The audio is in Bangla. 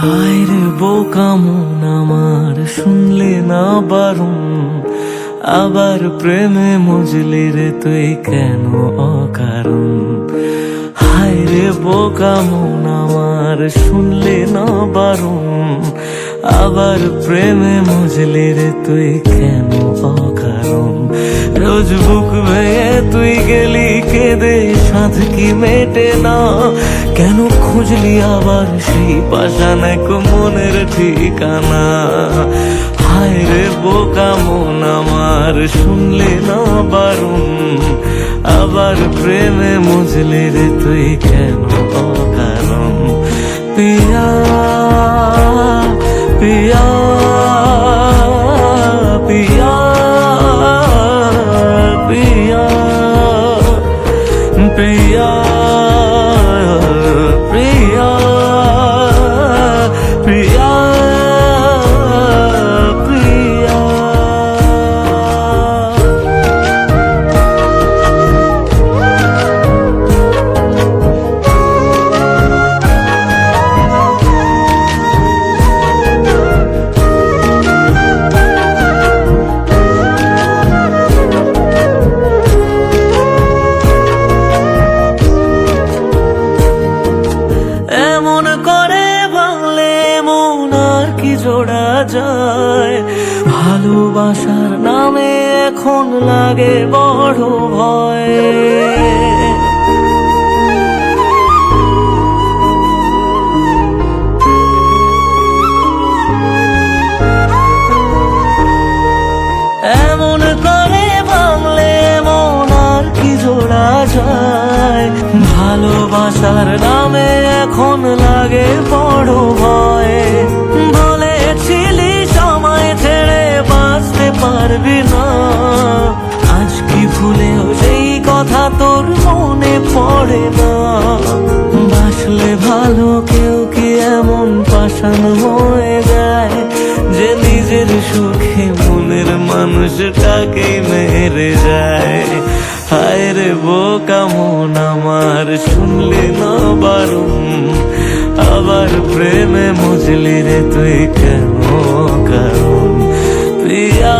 হায় রে বোকা মন আমার, শুনলে না বারণ, আবার প্রেমে মজলি রে তুই কেন অকারণ। হায় রে বোকা মন আমার, শুনলে না বারণ, আবার প্রেমে মজলি রে তুই কেন অকারণ। রোজ বুক ভেঙে তুই গেলি কেঁদে, সাধ কি মেটে না, কেন খুঁজলি আবার সেই পাষাণ এক মনের ঠিকানা। হায় রে বোকা মন আমার, শুনলে না বারণ, আবার প্রেমে মজলি রে তুই কেন অকারণ। পিয়া পিয়া পিয়া পিয়া পিয়া প্রিয়া প্রিয়া প্রিয়া। এমন করে ভাঙলে মন আর কি জোড়া যায়, ভালোবাসার নামে এখন লাগে বড় ভয়। এমন করে ভাঙলে মন আর কি জোড়া যায়, ভালোবাসার নামে এখন লাগে বড় ভয়। বলেছিলি সময় ছেড়ে বাঁচতে পারবি না, আজ কি ভুলেও সেই কথা তোর মনে পড়ে না। বাসলে ভালো কেউ কি এমন পাষাণ হয়ে যায়, যে নিজের সুখে মনের মানুষটাকেই মেরে যায়। হায় রে বোকা মন আমার, শুনলি না বারণ, আবার প্রেমে মজলি রে তুই কেন কারণ। প্রিয়া।